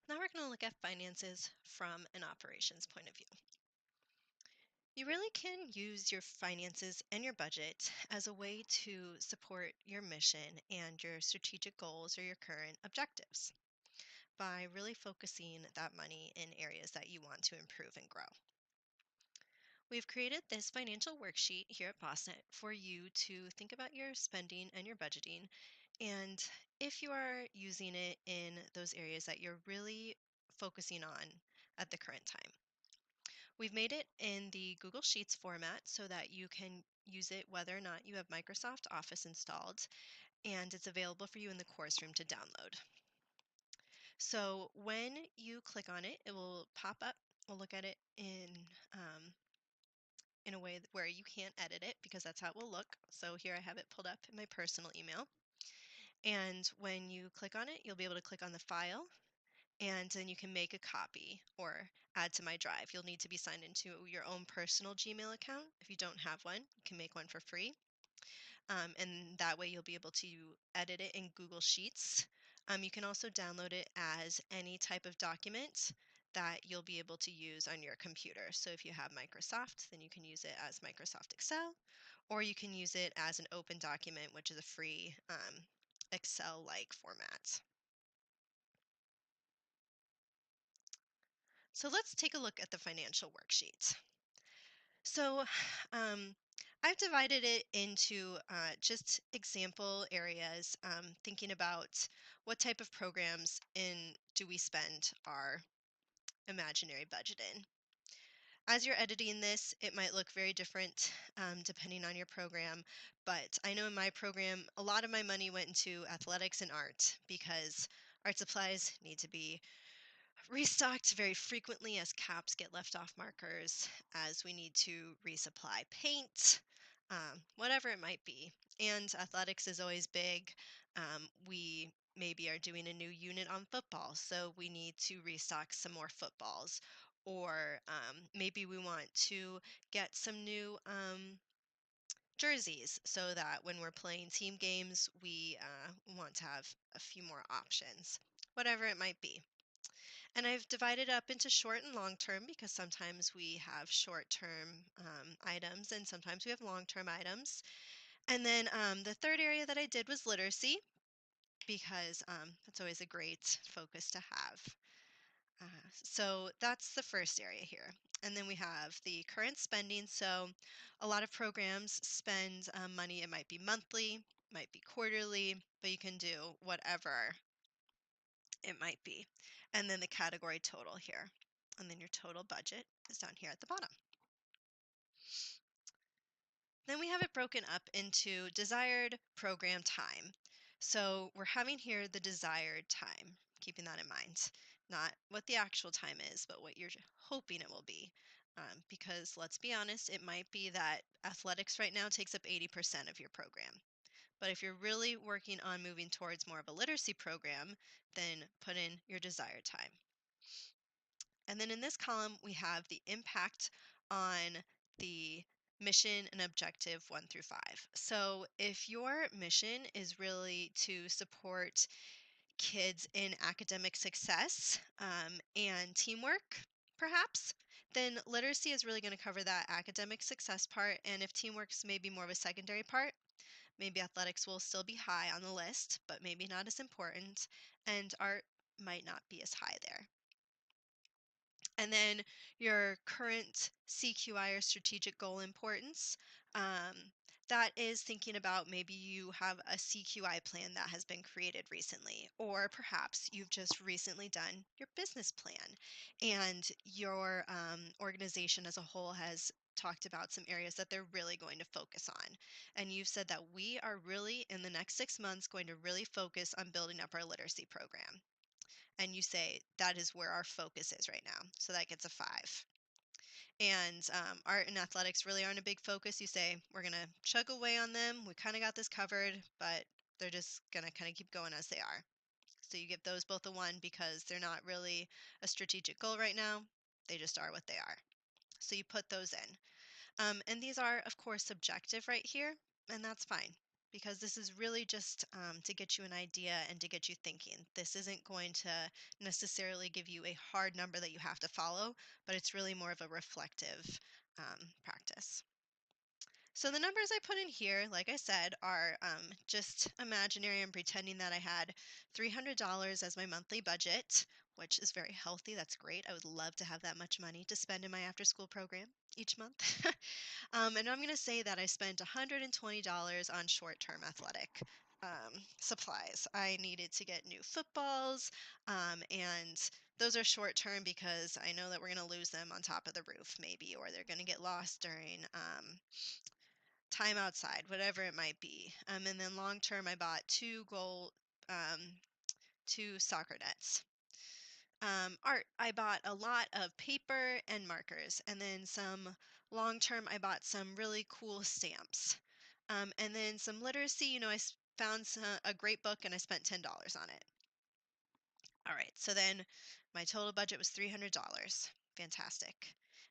Now we're going to look at finances from an operations point of view. You really can use your finances and your budget as a way to support your mission and your strategic goals or your current objectives by really focusing that money in areas that you want to improve and grow. We've created this financial worksheet here at BOSTnet for you to think about your spending and your budgeting, and if you are using it in those areas that you're really focusing on at the current time. We've made it in the Google Sheets format so that you can use it whether or not you have Microsoft Office installed, and it's available for you in the course room to download. So when you click on it, it will pop up. We'll look at it in a way where you can't edit it because that's how it will look. So here I have it pulled up in my personal email. And when you click on it, you'll be able to click on the file and then you can make a copy or add to my drive. You'll need to be signed into your own personal Gmail account. If you don't have one, you can make one for free. And that way you'll be able to edit it in Google Sheets. You can also download it as any type of document that you'll be able to use on your computer. So if you have Microsoft, then you can use it as Microsoft Excel, or you can use it as an open document, which is a free Excel-like format. So let's take a look at the financial worksheet. So I've divided it into just example areas, thinking about what type of programs do we spend our imaginary budget in. As you're editing this, it might look very different depending on your program, but I know in my program, a lot of my money went into athletics and art because art supplies need to be restocked very frequently as caps get left off markers, as we need to resupply paint, whatever it might be. And athletics is always big. We maybe are doing a new unit on football, so we need to restock some more footballs. Or maybe we want to get some new jerseys so that when we're playing team games, we want to have a few more options, whatever it might be. And I've divided up into short and long term because sometimes we have short term items and sometimes we have long term items. And then the third area that I did was literacy because that's always a great focus to have. So that's the first area here. And then we have the current spending. So a lot of programs spend money. It might be monthly, might be quarterly, but you can do whatever it might be. And then the category total here. And then your total budget is down here at the bottom. Then we have it broken up into desired program time. So we're having here the desired time, keeping that in mind. Not what the actual time is, but what you're hoping it will be. Because let's be honest, it might be that athletics right now takes up 80% of your program. But if you're really working on moving towards more of a literacy program, then put in your desired time. And then in this column, we have the impact on the mission and objective 1 through 5. So if your mission is really to support kids in academic success and teamwork, perhaps, then literacy is really going to cover that academic success part. And if teamwork's maybe more of a secondary part, maybe athletics will still be high on the list, but maybe not as important, and art might not be as high there. And then your current CQI or strategic goal importance. That is thinking about maybe you have a CQI plan that has been created recently, or perhaps you've just recently done your business plan and your organization as a whole has talked about some areas that they're really going to focus on. And you've said that we are really, in the next 6 months, going to really focus on building up our literacy program. And you say that is where our focus is right now. So that gets a 5. And art and athletics really aren't a big focus. You say we're going to chug away on them. We kind of got this covered, but they're just going to kind of keep going as they are. So you give those both a 1 because they're not really a strategic goal right now. They just are what they are. So you put those in. And these are, of course, subjective right here, and that's fine. because this is really just to get you an idea and to get you thinking. This isn't going to necessarily give you a hard number that you have to follow, but it's really more of a reflective practice. So the numbers I put in here, like I said, are just imaginary. I'm pretending that I had $300 as my monthly budget, which is very healthy. That's great. I would love to have that much money to spend in my after-school program each month. And I'm going to say that I spent $120 on short-term athletic supplies. I needed to get new footballs, and those are short-term because I know that we're going to lose them on top of the roof, maybe, or they're going to get lost during time outside, whatever it might be. And then long term, I bought um, two soccer nets. Art, I bought a lot of paper and markers, and then some long term, I bought some really cool stamps. And then some literacy, I found a great book and I spent $10 on it. All right, so then my total budget was $300. Fantastic.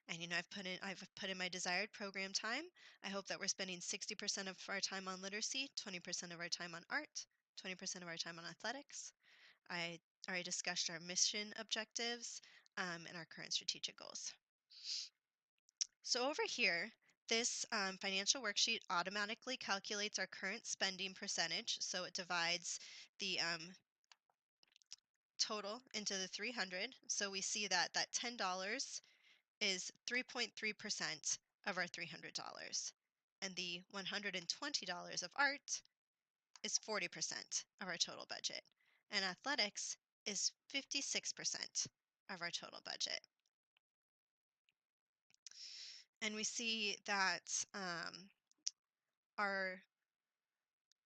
And I've put in my desired program time. I hope that we're spending 60% of our time on literacy, 20% of our time on art, 20% of our time on athletics. I already discussed our mission objectives and our current strategic goals. So over here, this financial worksheet automatically calculates our current spending percentage. So it divides the total into the 300. So we see that that $10 is 3.3% of our $300. And the $120 of art is 40% of our total budget. And athletics is 56% of our total budget. And we see that our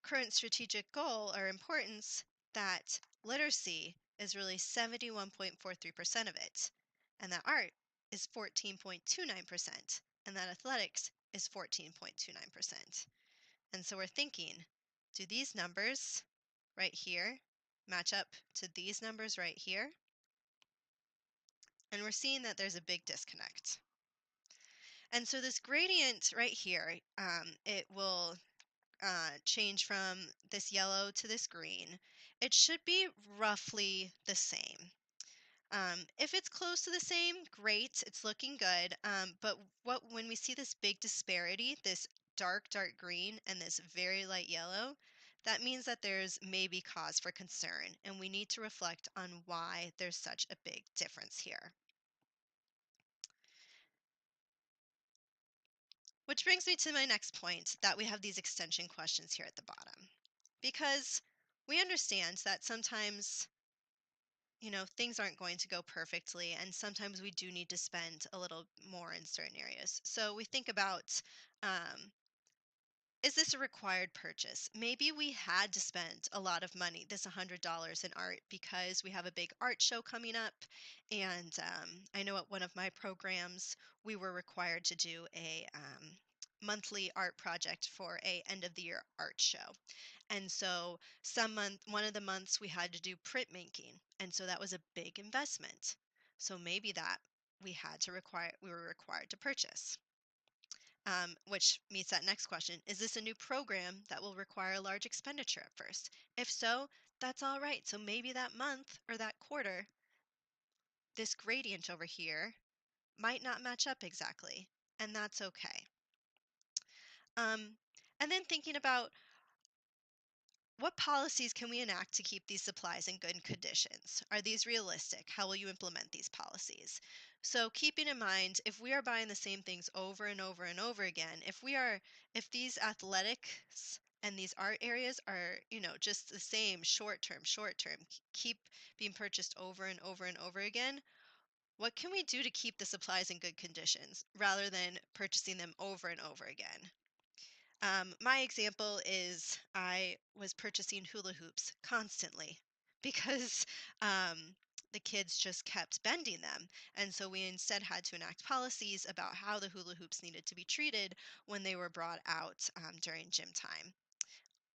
current strategic goal or importance, that literacy is really 71.43% of it, and that art is 14.29%, and that athletics is 14.29%. And so we're thinking, do these numbers right here match up to these numbers right here? And we're seeing that there's a big disconnect. And so this gradient right here, it will change from this yellow to this green. It should be roughly the same. If it's close to the same, great, it's looking good. But when we see this big disparity, this dark green and this very light yellow, that means that there's maybe cause for concern, and we need to reflect on why there's such a big difference here. Which brings me to my next point, that we have these extension questions here at the bottom. Because we understand that sometimes, things aren't going to go perfectly, and sometimes we do need to spend a little more in certain areas. So we think about, is this a required purchase? Maybe we had to spend a lot of money, this $100 in art, because we have a big art show coming up. And I know at one of my programs, we were required to do a monthly art project for a end of the year art show. And so one of the months we had to do printmaking. And so that was a big investment. So maybe that we were required to purchase. Which meets that next question. Is this a new program that will require a large expenditure at first? If so, that's all right. So maybe that month or that quarter, this gradient over here might not match up exactly, and that's okay. And then thinking about, what policies can we enact to keep these supplies in good conditions? Are these realistic? How will you implement these policies? So keeping in mind, if we are buying the same things over and over and over again, if these athletics and these art areas are, just the same short term, keep being purchased over and over and over again, what can we do to keep the supplies in good conditions rather than purchasing them over and over again? My example is I was purchasing hula hoops constantly because the kids just kept bending them. And so we instead had to enact policies about how the hula hoops needed to be treated when they were brought out during gym time.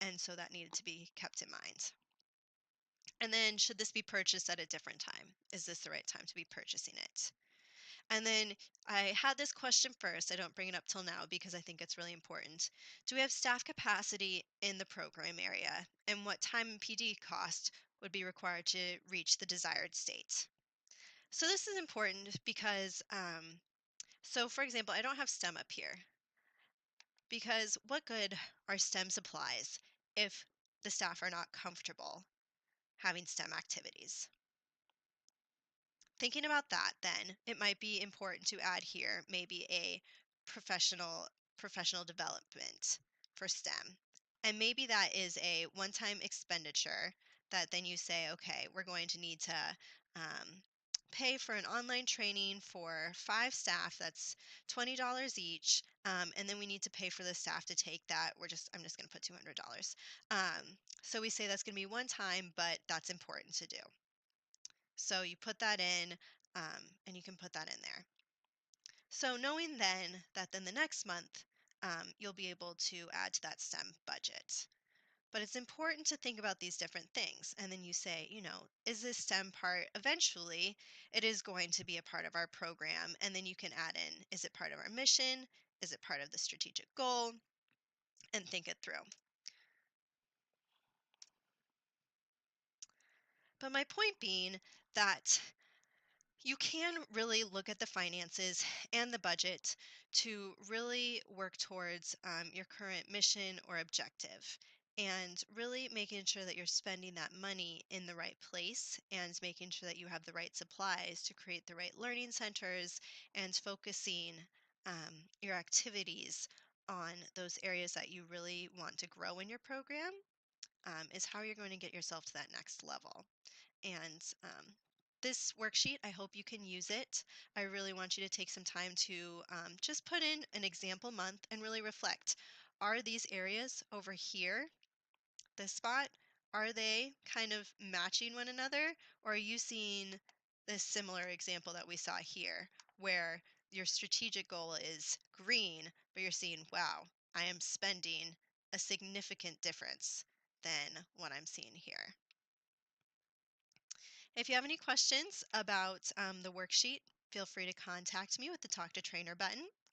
And so that needed to be kept in mind. And then, should this be purchased at a different time? Is this the right time to be purchasing it? And then I had this question first. I don't bring it up till now because I think it's really important. Do we have staff capacity in the program area? And what time and PD cost would be required to reach the desired state? So this is important because, so for example, I don't have STEM up here because what good are STEM supplies if the staff are not comfortable having STEM activities? Thinking about that, then it might be important to add here maybe a professional development for STEM. And maybe that is a one-time expenditure that then you say, okay, we're going to need to um, pay for an online training for 5 staff. That's $20 each, and then we need to pay for the staff to take that. I'm just going to put $200. So we say that's going to be one time, but that's important to do. So you put that in, and you can put that in there. So knowing then that then the next month, you'll be able to add to that STEM budget. But it's important to think about these different things. And then you say, is this STEM part eventually, it is going to be a part of our program. And then you can add in, is it part of our mission? Is it part of the strategic goal? And think it through. But my point being that you can really look at the finances and the budget to really work towards your current mission or objective, and really making sure that you're spending that money in the right place and making sure that you have the right supplies to create the right learning centers and focusing your activities on those areas that you really want to grow in your program, is how you're going to get yourself to that next level. And this worksheet, I hope you can use it. I really want you to take some time to just put in an example month and really reflect. Are these areas over here, this spot, are they kind of matching one another? Or are you seeing this similar example that we saw here, where your strategic goal is green, but you're seeing, wow, I am spending a significant difference than what I'm seeing here. If you have any questions about the worksheet, feel free to contact me with the Talk to Trainer button.